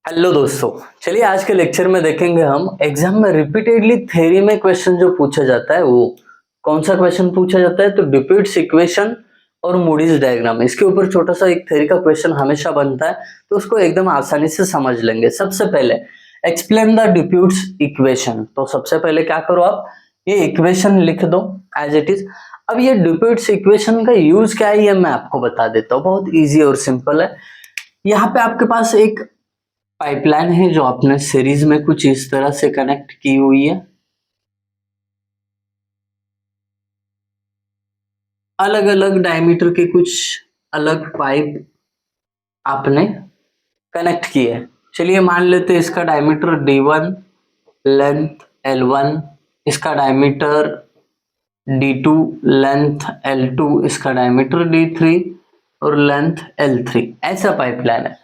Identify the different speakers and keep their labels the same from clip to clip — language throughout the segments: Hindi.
Speaker 1: हेलो दोस्तों, चलिए आज के लेक्चर में देखेंगे हम एग्जाम में रिपीटेडली थ्योरी में क्वेश्चन जो पूछा जाता है वो कौन सा क्वेश्चन पूछा जाता है। तो ड्यूपिट्स इक्वेशन और मूडीज डायग्राम, इसके ऊपर छोटा सा एक थ्योरी का क्वेश्चन हमेशा बनता है, तो उसको एकदम आसानी से समझ लेंगे। सबसे पहले एक्सप्लेन द ड्यूपिट्स इक्वेशन। तो सबसे पहले क्या करो, आप ये इक्वेशन लिख दो एज इट इज। अब ये ड्यूपिट्स इक्वेशन का यूज क्या है ये मैं आपको बता देता हूँ, बहुत ईजी और सिंपल है। यहाँ पे आपके पास एक पाइपलाइन है जो आपने सीरीज में कुछ इस तरह से कनेक्ट की हुई है। अलग अलग डायमीटर के कुछ अलग पाइप आपने कनेक्ट किए हैं। चलिए मान लेते हैं इसका डायमीटर D1, लेंथ L1, इसका डायमीटर D2, लेंथ L2, इसका डायमीटर D3 और लेंथ L3। ऐसा पाइपलाइन है।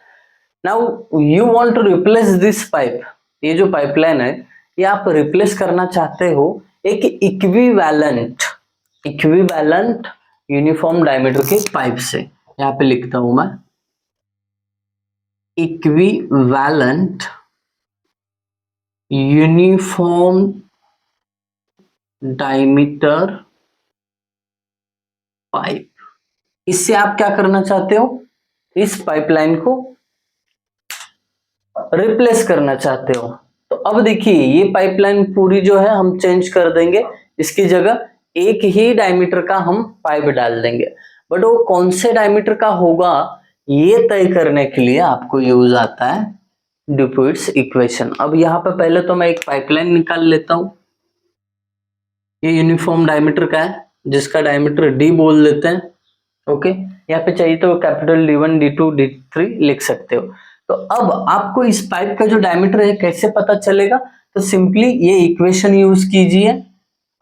Speaker 1: Now you want to replace this pipe. ये जो पाइपलाइन है ये आप रिप्लेस करना चाहते हो एक इक्विवेलेंट यूनिफॉर्म डायमीटर के पाइप से। यहाँ पे लिखता हूं मैं इक्विवेलेंट यूनिफॉर्म डायमीटर पाइप। इससे आप क्या करना चाहते हो, इस पाइपलाइन को रिप्लेस करना चाहते हो। तो अब देखिए ये पाइपलाइन पूरी जो है हम चेंज कर देंगे, इसकी जगह एक ही डायमीटर का हम पाइप डाल देंगे। बट वो कौन से डायमीटर का होगा ये तय करने के लिए आपको यूज आता है ड्यूपिट्स इक्वेशन। अब यहाँ पे पहले तो मैं एक पाइपलाइन निकाल लेता हूं। ये यूनिफॉर्म डायमीटर का है जिसका डायमीटर डी बोल देते हैं। ओके, यहाँ पे चाहिए तो कैपिटल D1, D2, D3 लिख सकते हो। तो अब आपको इस पाइप का जो डायमीटर है कैसे पता चलेगा, तो सिंपली ये इक्वेशन यूज कीजिए।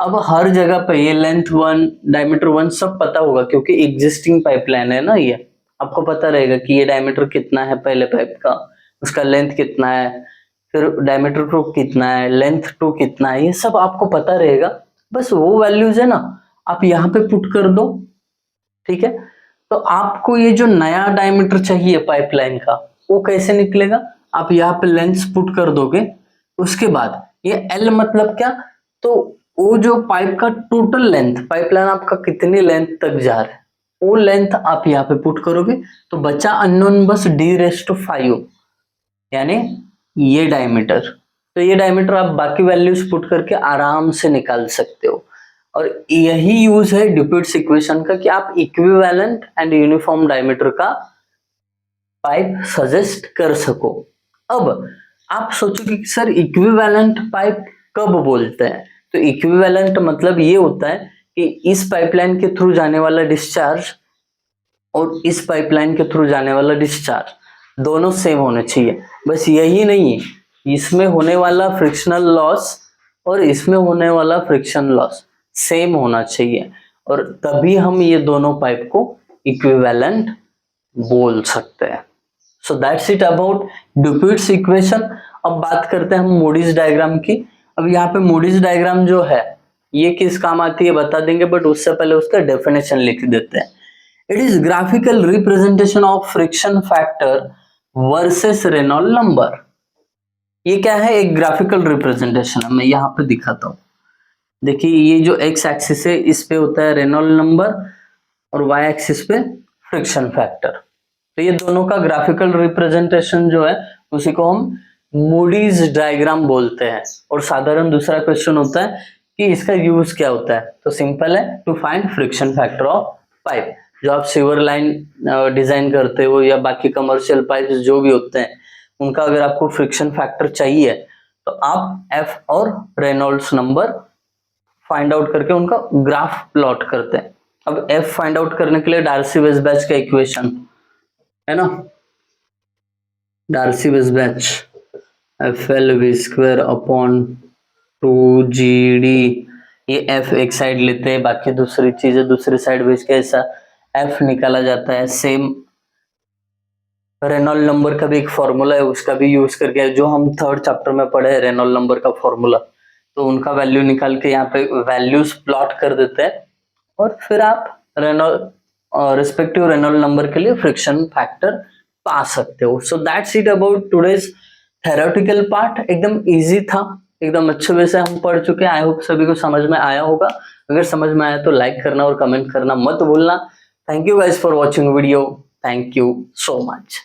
Speaker 1: अब हर जगह पे ये लेंथ 1, डायमीटर 1 सब पता होगा क्योंकि एग्जिस्टिंग पाइपलाइन है ना। ये आपको पता रहेगा कि ये डायमीटर कितना है पहले पाइप का, उसका लेंथ कितना है, फिर डायमीटर 2 कितना है, लेंथ 2 कितना है, ये सब आपको पता रहेगा। बस वो वैल्यूज है ना आप यहाँ पे पुट कर दो। ठीक है, तो आपको ये जो नया डायमीटर चाहिए पाइपलाइन का वो कैसे निकलेगा, आप यहाँ पे लेंस पुट कर दोगे। उसके बाद ये L मतलब क्या, तो वो जो पाइप का टोटल लेंथ, पाइपलाइन आपका कितनी लेंथ तक जा रहा है वो लेंथ आप यहाँ पे पुट करोगे। तो बचा अननोन बस D5, यानी ये डायमीटर। तो ये डायमीटर आप बाकी वैल्यूज पुट करके आराम से निकाल सकते हो। और यही यूज है ड्यूपिट्स इक्वेशन का कि आप इक्विवेलेंट एंड यूनिफॉर्म डायमीटर का पाइप सजेस्ट कर सको। अब आप सोचोगे कि सर इक्विवेलेंट पाइप कब बोलते हैं, तो इक्विवेलेंट मतलब ये होता है कि इस पाइपलाइन के थ्रू जाने वाला डिस्चार्ज और इस पाइपलाइन के थ्रू जाने वाला डिस्चार्ज दोनों सेम होने चाहिए। बस यही नहीं, इसमें होने वाला फ्रिक्शनल लॉस और इसमें होने वाला फ्रिक्शन लॉस सेम होना चाहिए, और तभी हम ये दोनों पाइप को इक्विवेलेंट बोल सकते हैं। So that's it about Dupuit's equation. अब बात करते हैं हम मूडीज डायग्राम की। अब यहाँ पे मूडीज डायग्राम जो है ये किस काम आती है बता देंगे, बट उससे पहले उसका डेफिनेशन लिख देते हैं। It is graphical representation of friction factor versus Reynold number. ये क्या है, एक ग्राफिकल रिप्रेजेंटेशन है। मैं यहाँ पे दिखाता हूँ। देखिए ये जो एक्स एक्सिस है इस पे होता है रेनॉल्ड नंबर और वाई एक्सिस पे फ्रिक्शन फैक्टर। तो ये दोनों का ग्राफिकल रिप्रेजेंटेशन जो है उसी को हम मूडीज डायग्राम बोलते हैं। और साधारण दूसरा क्वेश्चन होता है कि इसका यूज क्या होता है, तो सिंपल है, to find friction factor of pipe. जो आप सीवर लाइन डिजाइन करते हो या बाकी कमर्शियल पाइप जो भी होते हैं उनका अगर आपको फ्रिक्शन फैक्टर चाहिए तो आप एफ और रेनॉल्ड्स नंबर फाइंड आउट करके उनका ग्राफ प्लॉट करते हैं। अब एफ फाइंड आउट करने के लिए डार्सी-वेisbach का इक्वेशन है ना, डार्सी-वेisbach FL_V² अपॉन 2GD। ये एफ एक साइड लेते हैं, बाकी दूसरी चीजें दूसरी साइड भेज के ऐसा एफ निकाला जाता है। सेम रेनॉल्ड नंबर का भी एक फॉर्मूला है, उसका भी यूज करके जो हम थर्ड चैप्टर में पढ़े हैं रेनॉल्ड नंबर का फॉर्मूला, तो उनका वैल्यू निकाल के यहाँ पे वैल्यूज प्लॉट कर देते हैं और फिर आप रेनॉल्ड रिस्पेक्टिव रेनॉल्ड नंबर के लिए फ्रिक्शन फैक्टर पा सकते हो। सो that's it about today's theoretical part. एकदम इजी था, एकदम अच्छे वैसे हम पढ़ चुके हैं। आई होप सभी को समझ में आया होगा। अगर समझ में आया तो लाइक करना और कमेंट करना मत भूलना। Thank you guys for watching video. Thank you so much.